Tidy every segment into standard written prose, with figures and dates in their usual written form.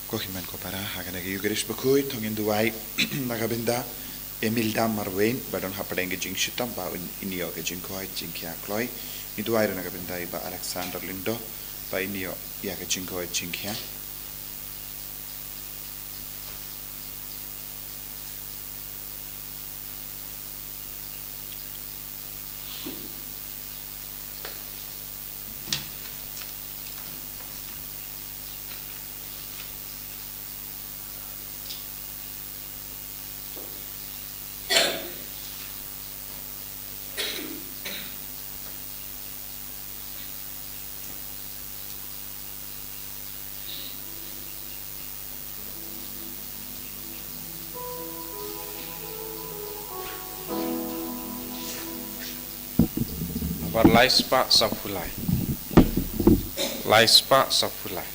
Kohiman ko para hagan nag-Eucharist Bakhuid tong induay nagabinda Emilda Marwain badon hapadeng jing shitam ba inio ke jing koi jing kya kloi induay nagabinda ba Alexander Lindo ba inio ya ke jing koi jing kya Laispa Safulai. Laispa Safulai.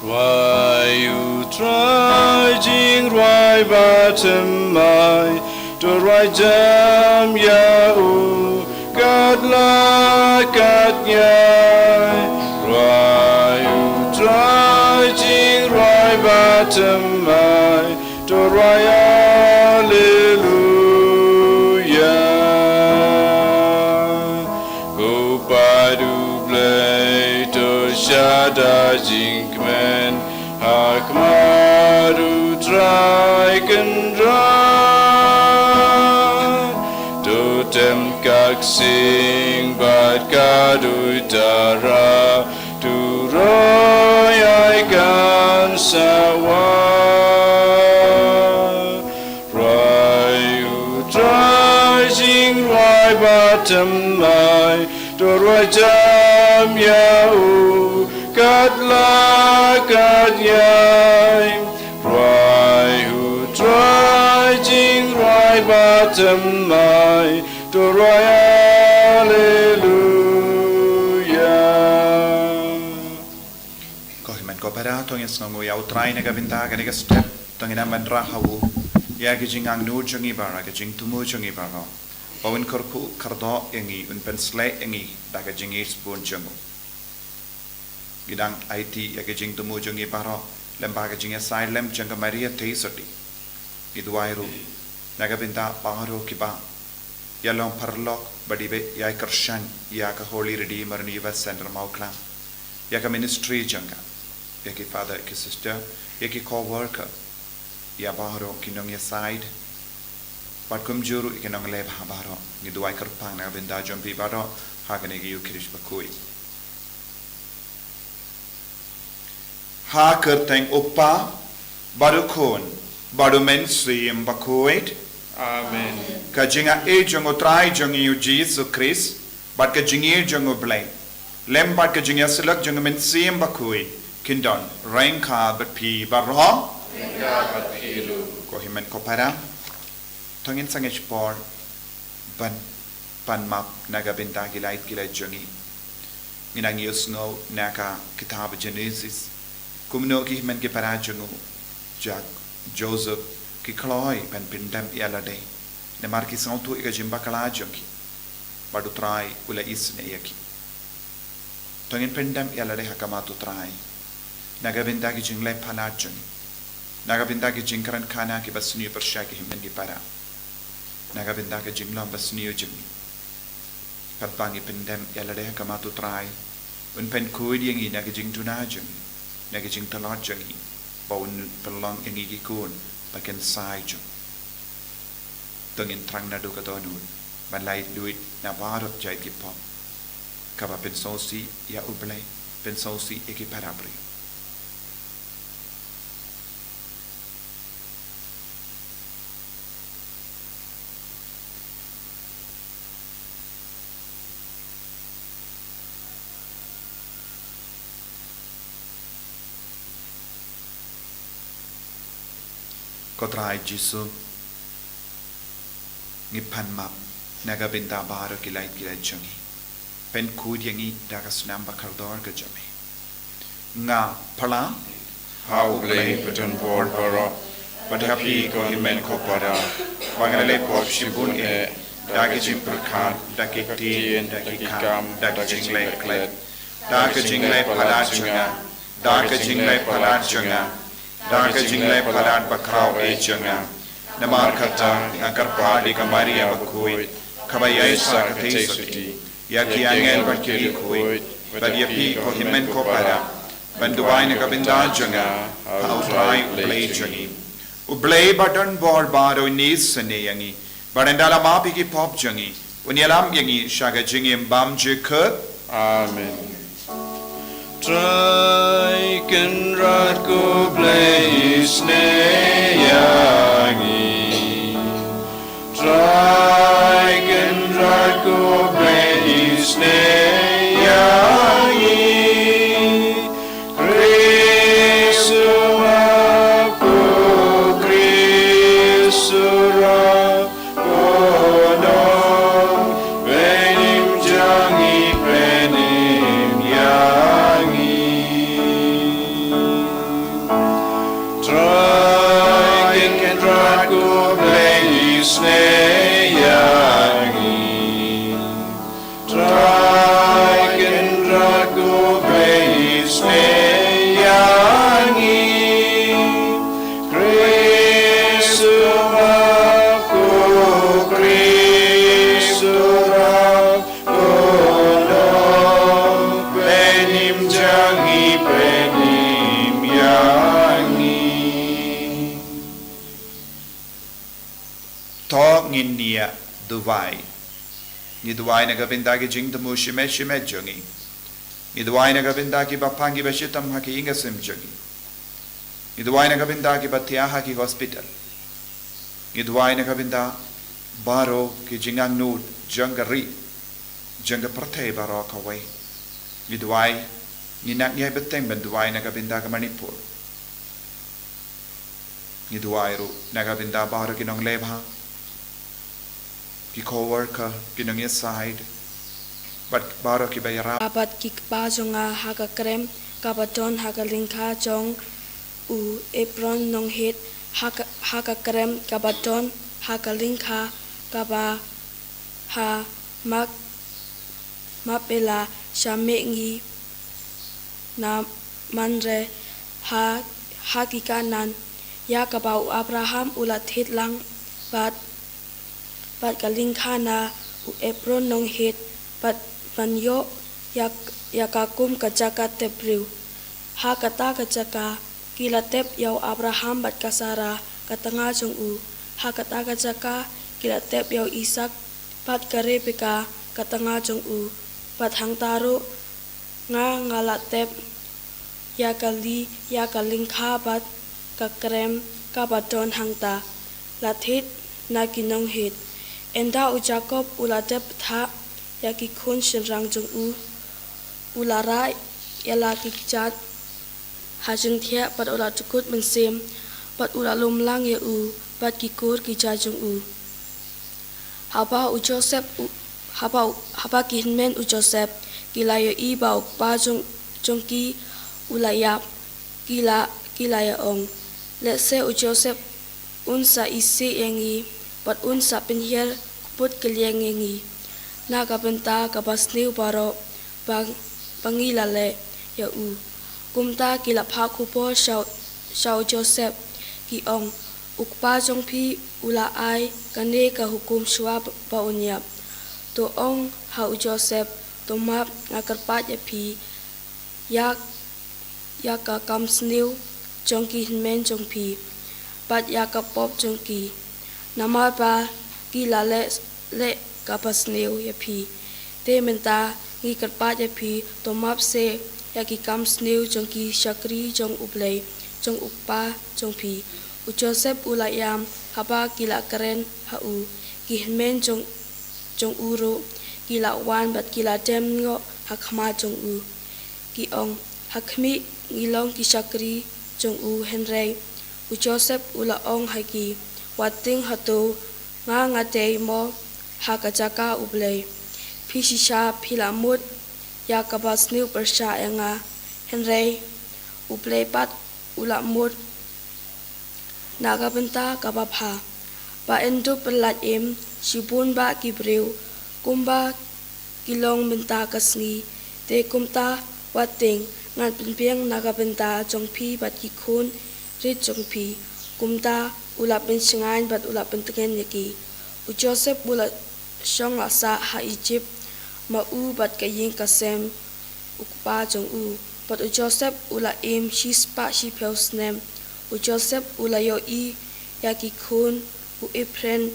Why you trudging right bottom my to right jam ya o God la God ya. Why you trudging right bottom my to right hallelujah. Go padu play to shada jinkmen hakmaru try can dry to tem kak sing but kadu tara to roy I can sawa. Bottom my to rajam ya o katla kat ya right who trudging right bottom my to hallelujah. Kohiman ko para tong Sngi ya utrai nagabinda ganiga step tong ina mandra hawu ya ke jing ang nu jungi bara ke jing tumu jungi bara Pawin korku kardo yangi unpen slay yangi daga jingi spoon jungu. Gidang IT yaga jing tumu jungi baro lembaga jingi side lem janga Maria Teisoti. Giduairu naga binta pangaro kiba yalong parlok badibe yai kershan yaga Holy Redeemer Niva Center Mawkhlam yaga ministry janga yaki father yaki sister yaki co-worker ya baro kinong ya side Pat kumjuru ikanong leb habaro ni duai kerpang na benda jompi baro hagane gi Eucharist Bakhuid. Ha kerteng upa baru kon baru mensi Bakhuid. Amen. Kajinga e jongo trai jongi u Jesus Christ bat kajingi jongo blay. Lem bat kajinga selak jongo mensi Bakhuid kindon rain ka bat pi baro. Inga bat pilu. Kohimen kopara. Tongin sangich por ban pan map naga binta gilait gilait jongi minang yusno naka kitab Genesis kumno ki men ke para jongu jak Joseph ki kloi pan pindam yalade ne marki santu ika jimba kala jongi badu trai ula isne yaki tongin pindam yalade hakamatu trai naga binta ki jingle phala jongi naga binta ki jingkaran khana ki basni persha ki himen ki para naga binda ke jinglam basniyo jimi patbangi pendem yalade kamatu trai un pen kuid yangi naga jing tuna jimi naga jing talat jangi baun pelong yangi gikun paken sai jum tongin trang nadu katonu balai duit na barot jai ki pop kaba pensosi ya ublai pensosi eki parabri Kotrai Jisu ngipan map naga binta baro kilait jangi pen kud yangi daga sunam bakardor ka jami nga pala How blame putun bor boro but happy ko himen ko para wangale ko shibun e dagi jing perkat dagi tin dagi kam dagi jing lay klet dagi jing lay palat junga dagi jing lay palat junga dagi jing lay palat bakrau e junga namar kata ngakar padi kamaria Bakhuid kabayai sa katay suti yaki angel berkiri kuit badiapi ko himen ko para banduay na kabinda junga hautray ublay jungi ublay badan bor baro nis saneyangi barandala mapi ki pop jungi unyalam yangi shaga jingi mbam jikut Amen. Try can rat go play Sngi. Try can rat go play Sngi. Krisura ko Krisura ko no venim jangi venim yangi. Try can rat go play Sngi. Try can rat go play Sngi. Krisura ko Krisura ko no venim jangi venim yangi. to nginia duwai ni duwai na kabinda ki jing tamu shime shime jungi ni duwai na kabinda ki bapangi bashitam haki ingasim jungi ni duwai na kabinda ki batya haki hospital ni duwai na kabinda baro ki jingang nud jangari janga prathe baro kawai ni duwai ni nak nyai beteng ben duwai na kabinda ka Manipur ni duwai ru na kabinda baro ki nong lebha ki co-worker ki nong side but baro ki bayara Abat ki bazonga haga krem kabaton haga lingka jong u apron nong hit haga krem kabaton haga lingka kaba ha mak mapela Sngi na manre ha hakikanan ya kabau Abraham ulat hit lang bat kalingka na u apron nong hit bat banyo yakakum kajaka tebriu ha kata kajaka kilatep yau Abraham bat kasara katanga jong u ha kata kajaka kilatep yau Isak bat karebeka katanga jong u bat hangtaru nga ngalatep yakalingka bat kakrem kabadon hangta lathit na kinong hit enda u Jacob ulatep tha yaki khun shinrang jong u ulara yala kikjat hajung thia pat ula tukut mensim pat ula lumlang ye u pat kikur kija jong u haba u Joseph haba kihnmen u Joseph kilayo i bau pa jong ki ulayap kilaya ong let's say u Joseph unsa isi yangi pat unsa penhier put keliang yangi na kabenta kabasniu baro pangilale ya u kumta kilapha kupo shau Joseph ki ong ukpa jong phi ula ai kane ka hukum shwa ba unyap to ong ha u Joseph to map ngakarpat ya phi ya ka kamsniu jong ki men jong phi pat ya ka pop jong ki nama pa kilale le kapasneu ya phi te menta ngi karpa ya phi to map se ya ki kam sneu jong ki shakri jong ublei jong ukpa jong phi u Joseph ulayam haba kila karen ha u ki men jong uro kila wan bat kila dem ngo hakma jong u ki ong hakmi ngilong ki shakri jong u henrei u Joseph ula ong haki wating hatu nga ngate mo hakajaka ublei pishisha philamut yakabasniu persha enga henrei ublei pat ulamut nagabenta kabapha pa endu pelat im Shibun ba kibreu, kumba kilong benta kasngi, te kumta wating, ngan penpiang naga benta jong pi bat kikun, rit jong pi, kumta ulap ben Sngi bat ulap bentengen yaki. U Joseph ulap syong lasa ha Egypt, ma u bat kaying kasem, ukpa jong u. But u Joseph ula im shispa shipeus nem. U Joseph ula yo I yaki kun u ipren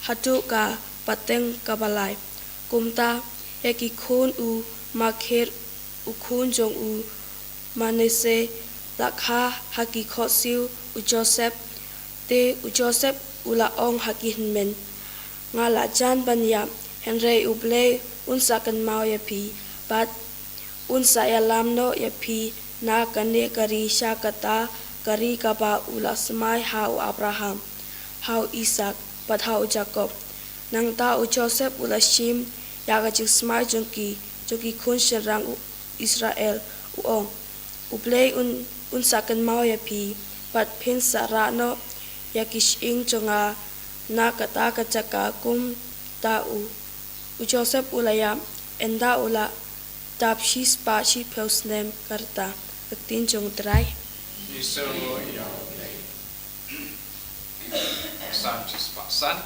hatu ka pateng kabalai. Kumta yaki kun u makher u kun jong u manese lakha haki khotsiu u Joseph te u Joseph ula ong haki hinmen. Ngala jan banya Henry uble unsa kan mau ya pi but unsa ya lamno ya pi na kane kari syakata kari kaba ula semai hau Abraham hau Isaac but hau Jacob nang ta u Joseph ula shim ya ga jing semai jongki kun serang Israel u ong uble unsa kan mau ya pi but pin sara no ya kishing jonga na kata kacaka kum ta u Joseph ulaya enda ula tap shis pa shi peusnem karta aktin jong trai Sam spa san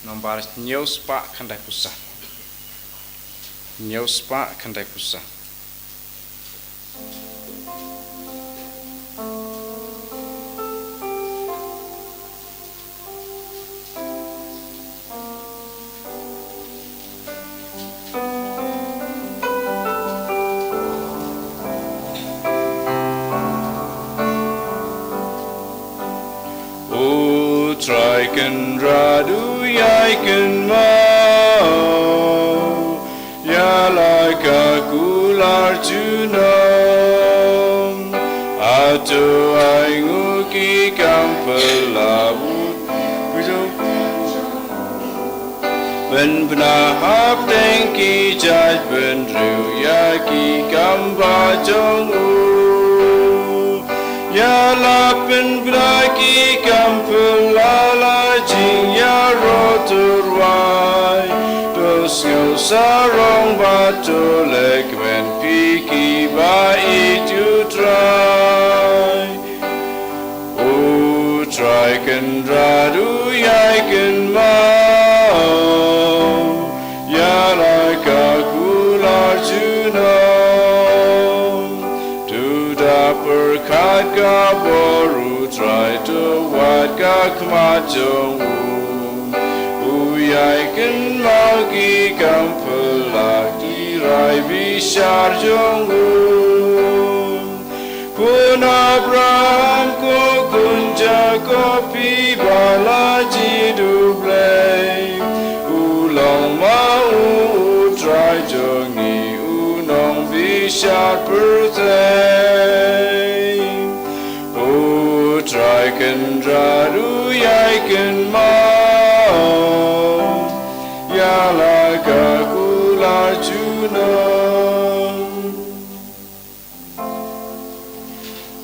nombar news pa kandai pusat. News pa kandai pusat. Traiken radu yaiken mau ya laika kular junam atu aingu ki kampelabu ben benahap tengki jaj ben ru ya ki kamba jongu ya lapin braki kampelala jing ya roturwai dosyo sarong batu lekwen piki ba itu try o try kan radu yaiken mau ya laika kular junam tu da perkat ka boru try to wat ka kmajong u yaiken mau ki kampelak di rai bishar jong kun Abraham ko kun Jacob pi balaji dublei ulong mau try jong ni unong bishar pertei o try kan radu yaiken mau ya laga kular junam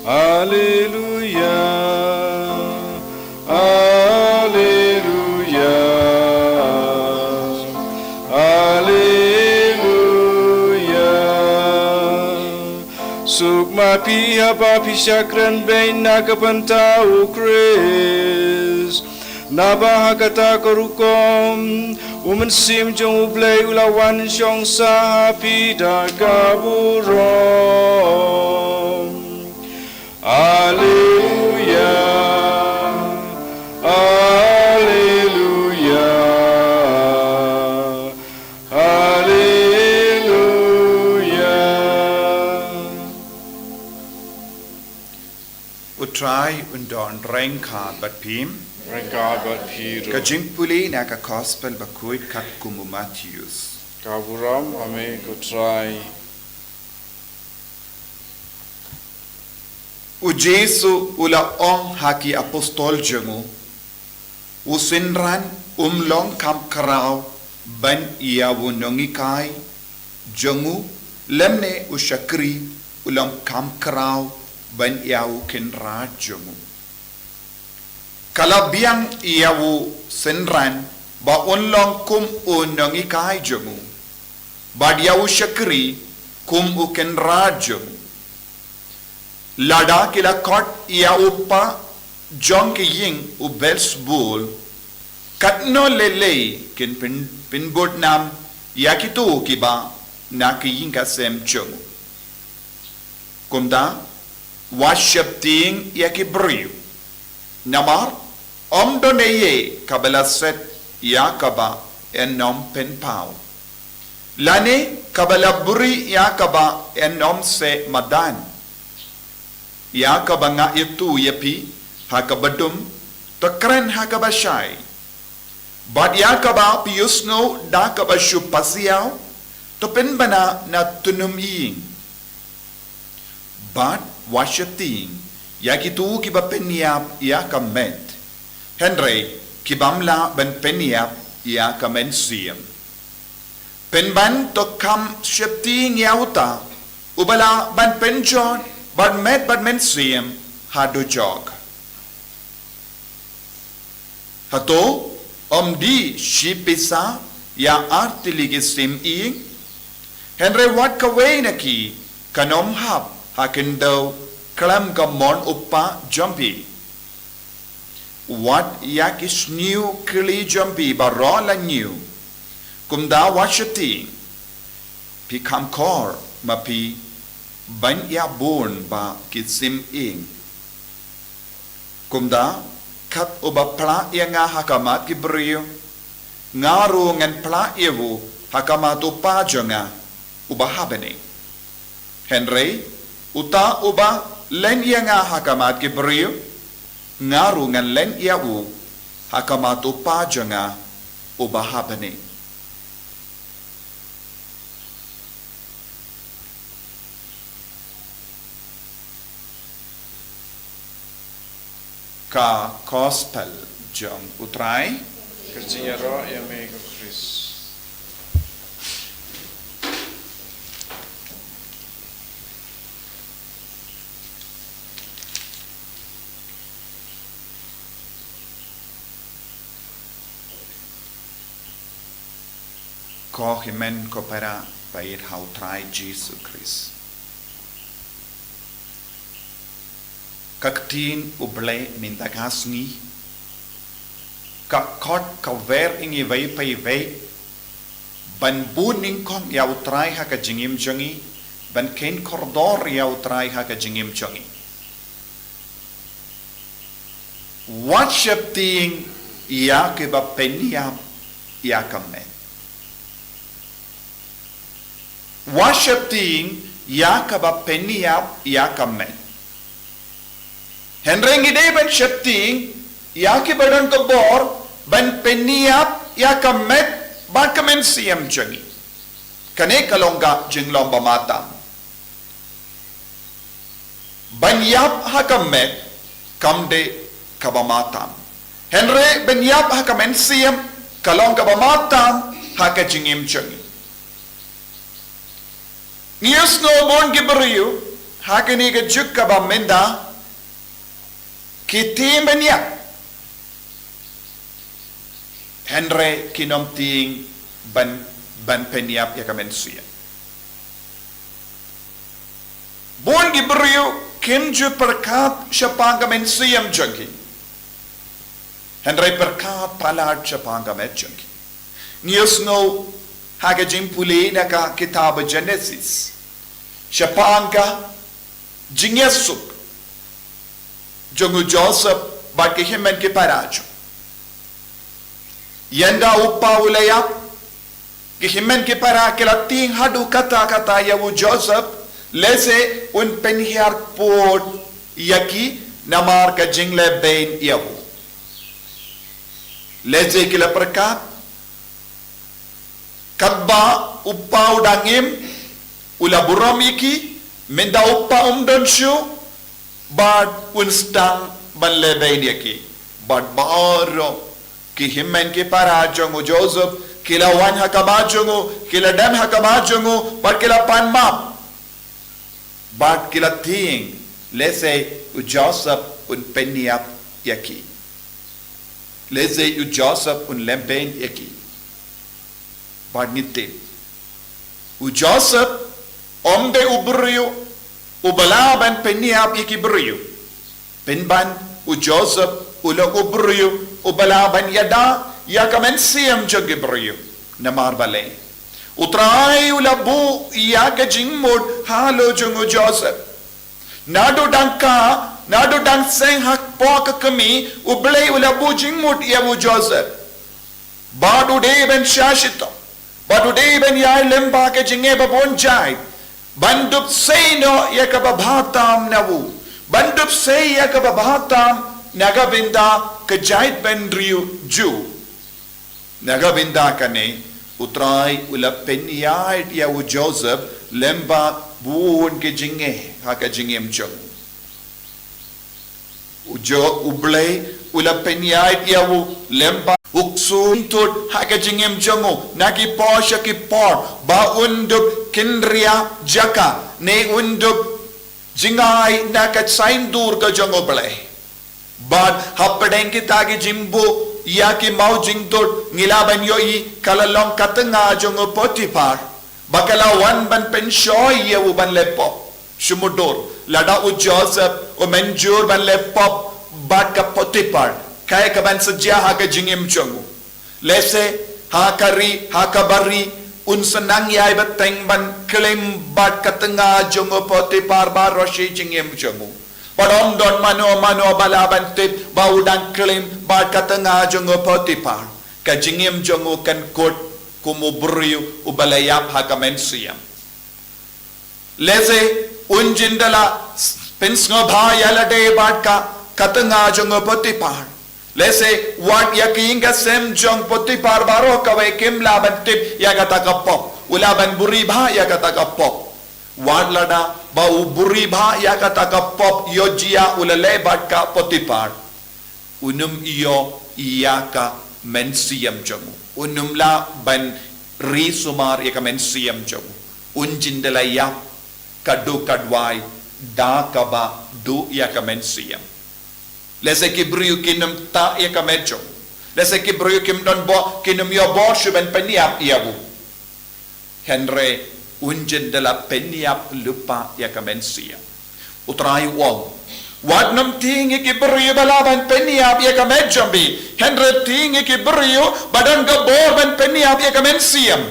Hallelujah, Hallelujah, Hallelujah. Sukma pia pa pisakran bain nakapantau Chris. Nabahakata korukom umensim jong ublay ulawan syong sahapi da kaburom. Hallelujah, Hallelujah, Hallelujah. Utrai undon rengka bat pim Regard but Peter. kajingpuli na ka gospel Bakhuid kat kumu Matthews. Kaburam ame ko try. U Jesu ula ong haki apostol jengu u sinran umlong kam karau ban ia wunongikai jengu lemne u shakri ulam kam karau ban ia u kinra jengu kala biang ia u sinran ba unlong kum unang ikai jongu ba dia usyakri kum uken rajongu lada kila kot ia upa jong ki ying u belsbul katno lele kin pinbot nam yakitu kiba na ki ying kasem jongu kumda washap ting yakibriu namar om doneye kabela set yakaba enom pen pau lane kabela buri yakaba enom se madan yakaba nga itu yapi hakabadum takren hakabashai bad yakaba piusno da kabashu pasiao to pen bana na tunum ying bad washating yakitu kiba penyap yakamet Henry kibamla ben penyap yakamen siem penban to kam shepting yauta ubala ban penjon ban men siem hado jog hato omdi shipisa ya artiligi sim ing Henry wat kawainaki kanom hap hakindo klam gamon upa jumpy what yakis new kili jumpy barola new kumda washati pikam kor mapi ban ya bon ba kitsim ing kumda kat uba pla nga hakamat kibriyo ngaru ngan pla ewu hakamat upa jonga uba habene Henry uta uba len nga hakamat kibriyo ngaru ngan len u hakamat upa jonga uba habene ka gospel jong utrai Kerjinya roh yang mega Chris. ko himen ko para pait hau trai Jesus Christ kaktin uble mindaga Sngi ka kot ka ver ingi vai pai vai ban buning kong ya utrai ha ka jingim jongi ban ken kordor ya utrai ha ka jingim jongi worship ting ya ke ba penia ya kamen worship ting ya ka ba penia ya kamen Henrengi de ben shepting ya ki badan ko bor ban peniap ya kamet ba kamen siam jangi kane kalonga jinglom ba matam ban yap ha kamet kamde kabamatam Henry ben yap ha kamen siam kalonga ba matam ha ka jingim jangi nius no bon gibriu ha kani ga jukka ba menda kitimenya Henry kinom ting ban penyap ya kamensia bon gibriu kinju perkat syapanga mensiam jangki Henry perkat palat syapanga menjangki nius no haga jimpuli naka kitab Genesis syapanga jingesuk jongu Joseph baki himen ki parajo yenda uppa ulaya ki himen ki para kelating hadu kata ya wu Joseph lese un penhiar port yaki namar ka jingle bain yawu lese kila perkat kabba uppa udangim ula buram iki menda uppa umdonshu bad unstang banlebay yaki bad baro ki himmen ki parajongu Joseph kila wan hakamajongu kila dam hakamajongu bad kila panmap bad kila ting lese u Joseph un penyap yaki Leze u Joseph un lempen eki. Bad nitte. U Joseph omde ubrio ubalaban peniap eki brio. Penban u Joseph ula ubrio ubalaban yada yakamen siam jagi brio. Namar bale. Utrai ula bu yaka jingmod halo jungu Joseph. Nado dang seng hak poka kami ublay ula bu jingmod yabu Joseph. Badu de ben shashito. Badu de ben yai lemba ke jinge babon jai. Bandup seno yakababatam nawu. Bandup say yakababatam nagabinda kajait ben riu ju. Nagabinda kane utrai ula penyait yawu Joseph lemba buon ke jinge haka jingem jong. Ujo ublay ula penyait yawu lemba uksun tut haka jingem jongo naki posha ki por ba unduk kinria jaka ne unduk jingai naka sain dur ka jongo blay bad happadeng ki tagi jimbo yaki mau jingtut ngilaban yoi kalalong katanga jongo potipar bakala wan ban penshoy yawu ban lepo shumudur lada u Joseph o menjur ban lepo bad ka potipar kaya kaban saja haka jingim jongo lese hakari hakabari unsanang yai bateng ban klaim bat katanga jongo potipar baroshi jingim jongo padom don mano balaban tip baudang klaim bat katanga jongo potipar ka jingim jongo kan kot kumubriu ubalayap hakamen siyam lese unjindala pensngo bhayala de bat ka katanga jongo potipar lese wat yakinga sem jong potipar baro kawe kim laban tip yagata kapop ulaban buri bha yagata kapop wat lada bau buri bha yagata kapop yojia ulale batka potipar unum iyo iyaka mensiam jongu unum la ban ri sumar yaka mensiam jongu unjindala ya kadu kadwai da kaba du yaka mensiam lese kibriu kinum ta ya kamecho lese kibriu kim don bo kinum yo bo shuben peniap yabu henre unjen de la peniap lupa ya kamensia utrai wong wadnam tingi kibriu balaban peniap ya kamecho bi henre tingi kibriu badan gabor ban peniap ya kamensiam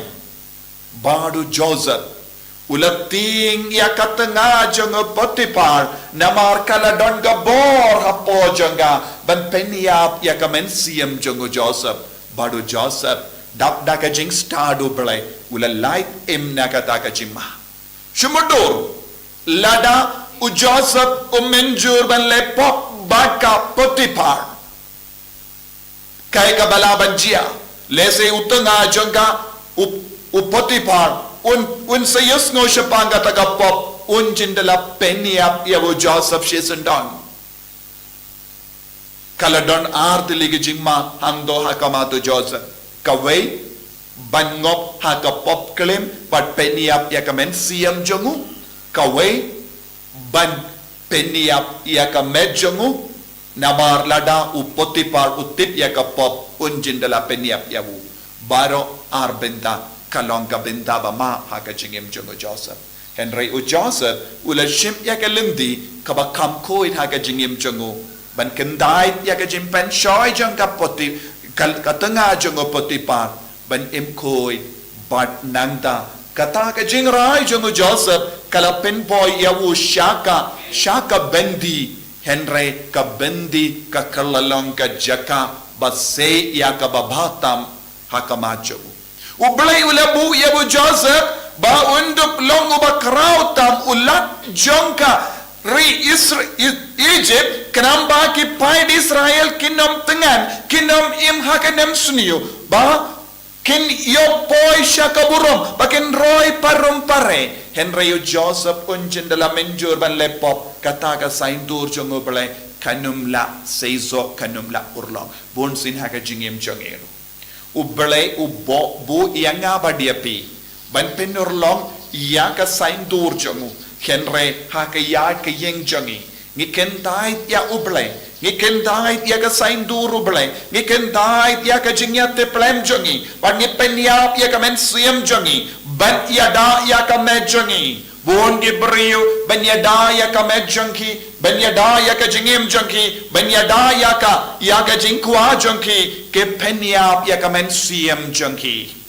badu Joseph ulating ya katanga jongo potipar namar kala don gabor hapo jonga ban peniap ya kamensiam jongo Joseph badu Joseph dap daka jing stadu blay ula light im nakata ka jimma shumudur lada u Joseph menjur ban lepop baka potipar kay kabalaban jia lese utanga jonga u potipar un sayus no shapanga tagapop un jindala peniap yawo Joseph shesendon kaladon artilige jingma hangdo hakamato Joseph kawai bangop hakapop klim pat peniap yakamen siam jongu kawai ban peniap yakamed jongu namar lada upotipar utip yakapop un jindala peniap yawo baro arbenta kalong kabinda ba ma haka jingim jongo Joseph henry u Joseph ula shim yaka limdi kaba kam koit haka jingim jongo ban kendai yaka jimpen shoy jong kapoti katanga jongo potipar ban im koit bat nangda kata ka jingrai jongo Joseph kala pen boy yawu shaka bendi henry ka bendi ka kalalong ka jaka basay yaka babatam haka macho ublay ulabu yabu Joseph ba unduk long uba krautam ulat jongka ri Egypt kenamba ki paid Israel kinom tengan kinom im hakanem sunyo ba kin yo boy shakaburom bakin roy parum pare henry Joseph unjin dalam menjur ban lepop kata ka saintur jongo blay kanum la seizo kanum la urlong bon sin haka jingem jongero ublay ubo bu yanga badiapi ban penurlong ya ka sain dur jongu henre ha ka ya ka yeng jongi ngiken dait ya uble ngiken dait ya ka sain duru ble ngiken dait ya ka jingya te plem jongi ban ngipen ya ka men siem jongi ban ya da ya ka me jongi buon gi brio ban ya da ya ka me jongi ban ya da ya ka jingim jongi ban ya da ya ka jingkwa jongi ke pen ya ka men siem jongi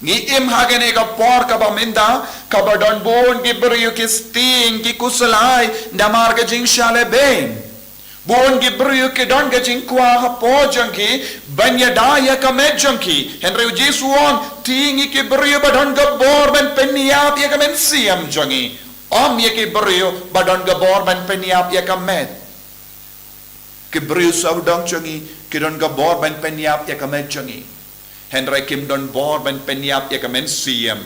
ngi im hagene ka por ka baminda ka badon bon gi brio ki sting ki kusalai namar ka jing shale ben bon gi brio ki don ka jing kwa ha po janki banya daya ka me janki henry jisuon tingi ki brio badon ka bor ben peniap ya ka men siam jangi om ye ki brio badon ka bor ben peniap ya ka met ki brio saudang jangi ki don ka bor ben peniap ya ka met jangi Henry Kim don bor ben penyap ya kamen siem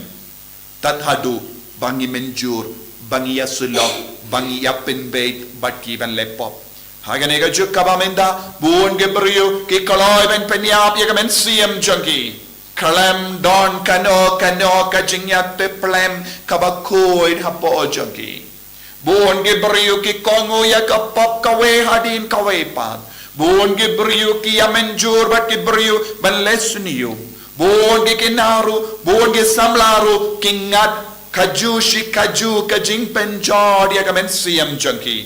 tat hadu bangi menjur bangi ya sulok bangi ya penbeit batki ben lepop hagane ga juk kabamenda buon ge brio ki kaloy ben penyap ya kamen siem jangi kalem don kano ka jingya te plem Bakhuid hapo jangi buon ge brio ki kongo ya kapap kawe hadin kawe pat buon gi brio ki amenjur bat ki brio ban lesniu buon gi kinaru buon gi samlaru kingat kaju ka jing penjod ya kamen siam janki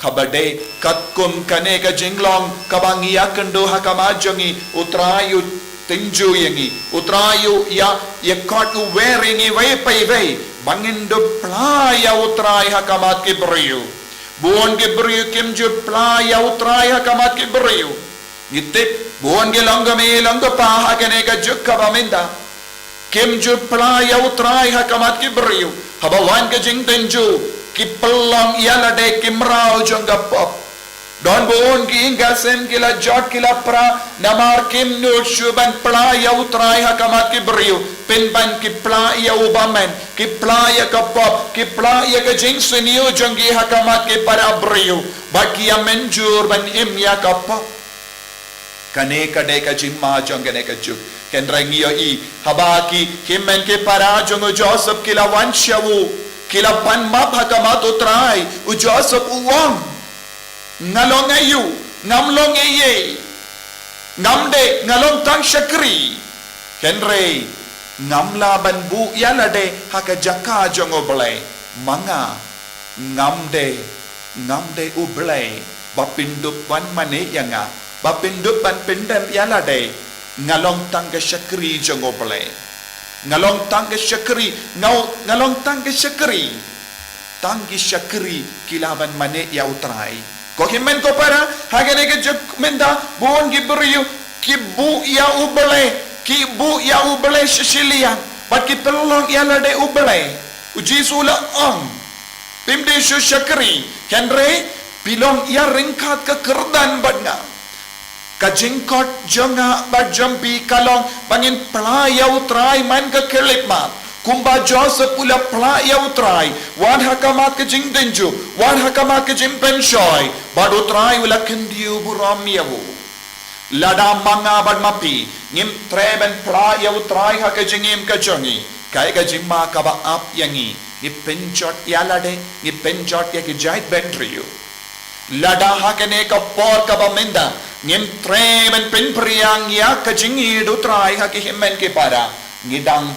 khabade katkum kane ka jinglong kabangia kendo hakama jangi utrayu tinju yangi utrayu ya katu weringi way pai way bangindo playa utray hakamat ki brio buon ge brio kim ju playa utraya kamat ki brio gitik buon ge langga pa ha kene ka jukka baminda kim ju playa utraya kamat ki brio habawan ke jing tenju ki pelang yala de kimrao jongga pop don buon ki inga sem kila jot kila pra namar kim nur shuban playa utraya kamat ki brio penban ki playa ubamen ki playa kapop ki playa ka jing seniu jangi hakamat ki para brio baki ya menjur ban im ya kapop kane kade ka jimma jangane ka juk kendrangi yo I habaki himmen ki para jongo Joseph kila wanshawu kila pan map hakamat utray u Joseph uwang ngalong ayu ngamlong eye ngamde ngalong tang shakri kenre ngamla ban bu yalade haka jaka jongo blay manga ngamde ublay bapindup ban mane yanga bapindup ban pindam yalade ngalong tangga shakri jongo blay ngalong tangga shakri ngalong tangga shakri tanggi shakri kilaban mane ya utrai ko himen ko para hagane ke juk menda buon gibriu kibu ya ublay shishilian bat ki pelong yalade ublay uji sula ang pimde shu shakri kenre pilong ya ringkat ke kerdan badna ka jingkot jonga ba jampi kalong bangin playa utrai man ke kelipma kumba Joseph ula playa utrai wan hakamat ke jing denju wan hakamat ke jing penshoy bad utrai ula kendiu buram yawu lada manga bad mapi ngim treben playa utrai haka jingim ka jongi kai ka jimma ka ba ap yangi ni penchot yalade ni penchot ya ki jait bentriu lada hakane ka por ka ba menda ngim treben pen priang ya ka jingi utrai haki himmen ke para ngidang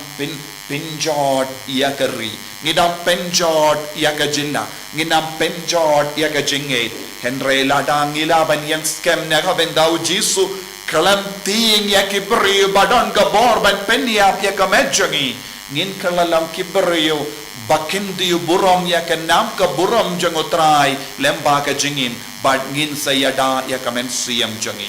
pinjot ya keri ngidam penjot ya ka jinna nginam penjot ya ka jinge henre ladang ilaban yang scam na ka bendau jisu kalam ting ya ki brio badon ka bor ban peniap ya ka mejangi ngin kalalam ki brio bakin diu burom ya ka nam ka burom jangotrai lemba ka jingin bad ngin sayada ya ka men siam jangi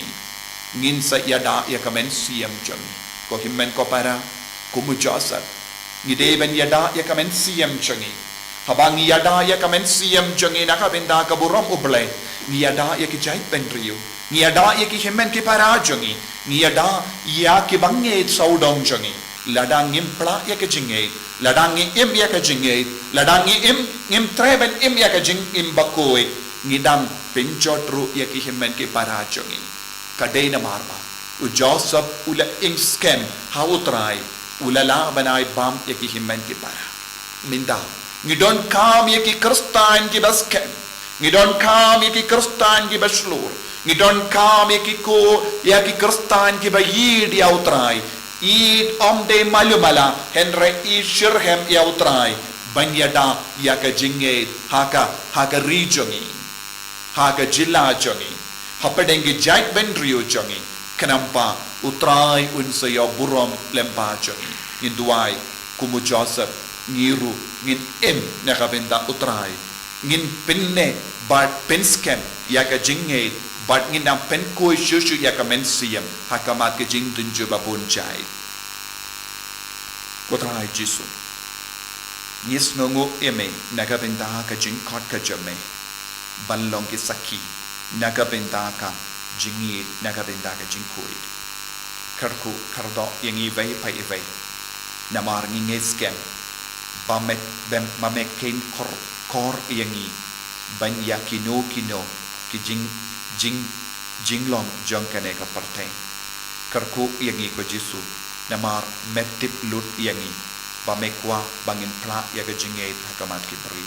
ngin sayada ya ka men siam jangi ko himmen ko para kumu Joseph ngideben yada ya kamen siam jangi habang yada ya kamen siam jangi nakabenda ka burom ublay ngiyada ya ki jait benriu ngiyada ya ki himmen ki para jangi ngiyada ya ki bange saudong jangi ladang impla ya ka jinge ladang im ya ka jinge ladang im treben im ya ka jing im Bakhuid ngidang penjotru ya ki himmen ki para jangi kadai na marma u Joseph ula ing scam hautrai ulala banai bam yaki himmen ki para minda ngidon kam yaki kristan ki basken Ngidon kam yaki kristan ki baslur. Ngidon kam yaki ko yaki kristan ki bayid yautrai. Id omde malumala henre id shirhem yautrai. Banyada yaka jinge haka rijongi. Haka jilla jongi. Hapadengi jait bendrio jongi. Kenampa utrai unsa ya burom lempa jongi. Nginduai kumu Joseph ngiru ngin nakabenda utrai. Ngin pinne bat penskem yaka jinge bat ngin ang penkoi shushu yaka mensiyam hakamat ke jing tunju babun jai utrai jisu ngis ngongo nakabenda ka jing kot ka jame banlong ki saki nakabenda ka jingi nakabenda ka jingkoi karku kardo yangi vai pai vai namar ngeskem bamet bem mamek kain kor yangi banya kino ki jinglong jong kane ka parteng karku yangi ko jisu namar metip lut yangi bamekwa bangin pla yaga jinget hakamat ki beri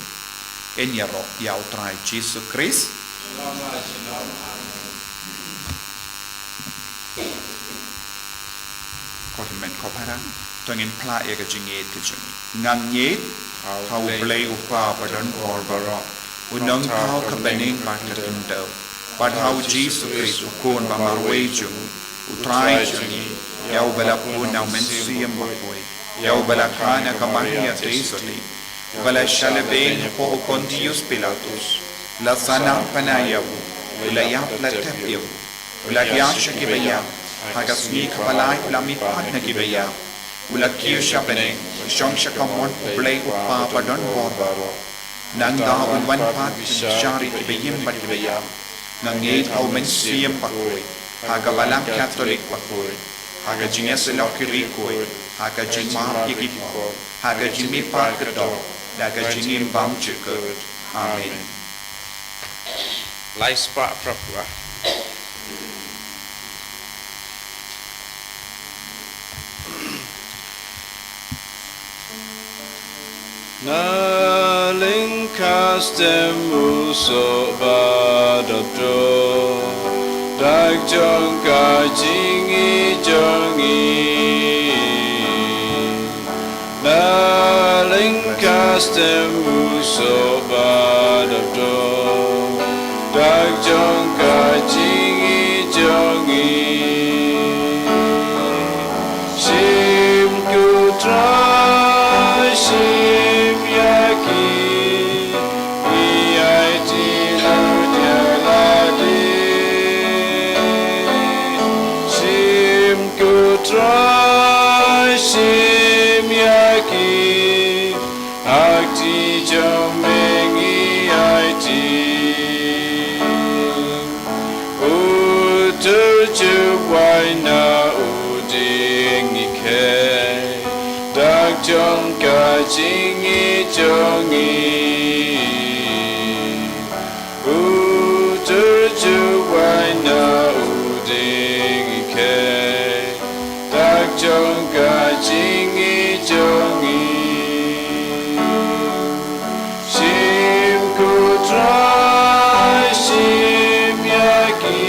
enyaro ya utrai jisu Christ kohimen kopara tongin pla yaga jinget ki jingi ngangnyet how play upa badan or baro unang how kabening bakatundo but how Jesus Christ ukon bamarwe jung utrai jingi yau balapun au mensiyam Bakhuid yau balakana kamahia teisoli bala shalabeng po Pontius Pilatus la sana panayaw ulayap la tepyaw ulagyasya kibaya hagasmi kapalay ulamipat na kibaya ulakyo siya paneng siyang siya kamon play upapadon borbaro nang dahon wanpat syari kibayim pat kibaya ngangit au mensiyam Bakhuid hagabalang Catholic Bakhuid haga jingas lakirikoy haga jingmar ikipon haga jimipat kedok daga jingim bam jekut amin Laispa Prapua. Na linkastem uso badabdo Dag jong ka jingi jongi Na linkastem uso badabdo Dag jong ka jingi jongi Shim kutra shim yaki Iyaiti ludyaladi Shim kutra shim yaki Akti jomengi aiti Waina udingi ke Dag jong ka jingi jongi Uturju waina udingi ke Dag jong ka jingi jongi Shim kutra shim yaki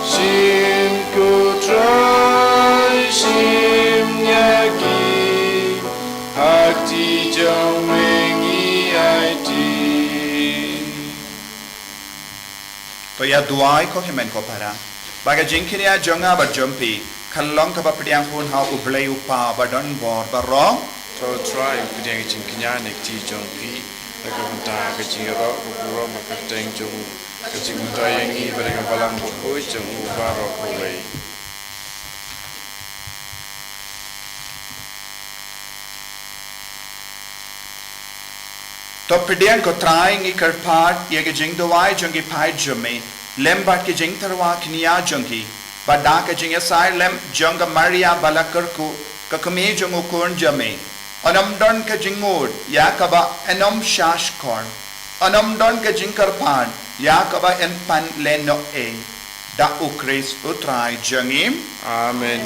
Shim kutra shim yaki Hakti jomengi aiti to ya duai ko himen ko para baga jinkinia jonga ba jumpi kallong ka ba pdiang hun how ublay upa badon bor barong To try kudang jingknya nekti jongpi Nagabunta kajingero ukuro makateng jong Kajingmunta yangi balagang balang Bakhuid jong ubaro kulay to pdiang ko trying ikar part yega jing duai jongi pai jume lembat ke jing tarwa knia jongi bada ka jing asai lem jonga Maria balakarku ka kame jong ukon jame Anam don ka jingod yakaba enom shashkorn anam don ka jingkarpan yakaba en pan leno da ukris utrai jangim Amen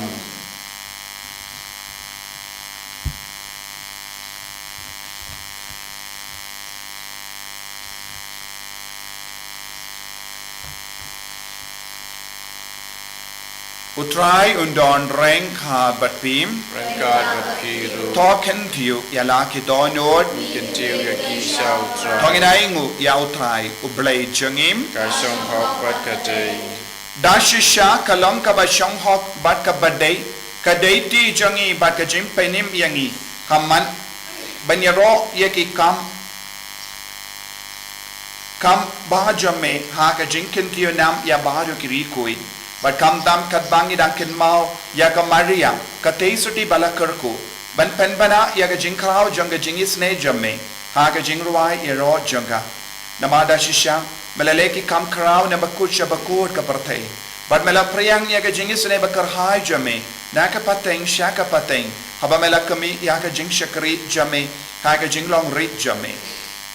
Utrai undon reng ka batpim. Rangkat berkiru. Token tiu ya laki donod. Kentiu ya kisau tra. Tongin aingu ya utrai ublay jengim. Kasong hok berkatai. Dashisha kalong ka ba siyong hok bat ka baday. Kaday ti jangi bat ka jim penim yangi. Kaman banyaro yaki kam bahajame ha ka jinkin tiyo nam ya bahajo kirikui. But kam dam kat bangi dan kin mau ya ka Maria ka teisuti balakarku. Ban pen bana ya ka jinkrao janga jingis ne jamme ha ka jingruai ya ro janga. Namada shisha melaleki kam krao na bakucha bakut ka partay. But mela priyang ya ka jingis ne bakar hai jamme na ka pateng sha ka pateng. Haba mela kami ya ka jing shakri jamme ha ka jinglong rit jamme.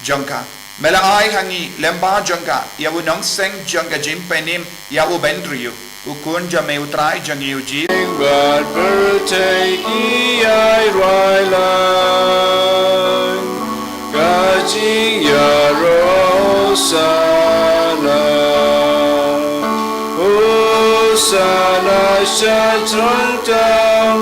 Jangka mela ai hangi lemba jangka ya unong seng janga jimpenim ya ubendriyu. Ukun jame utrai jangi uji. But bertake I railan Kajing ya rosana Hosana shatron tam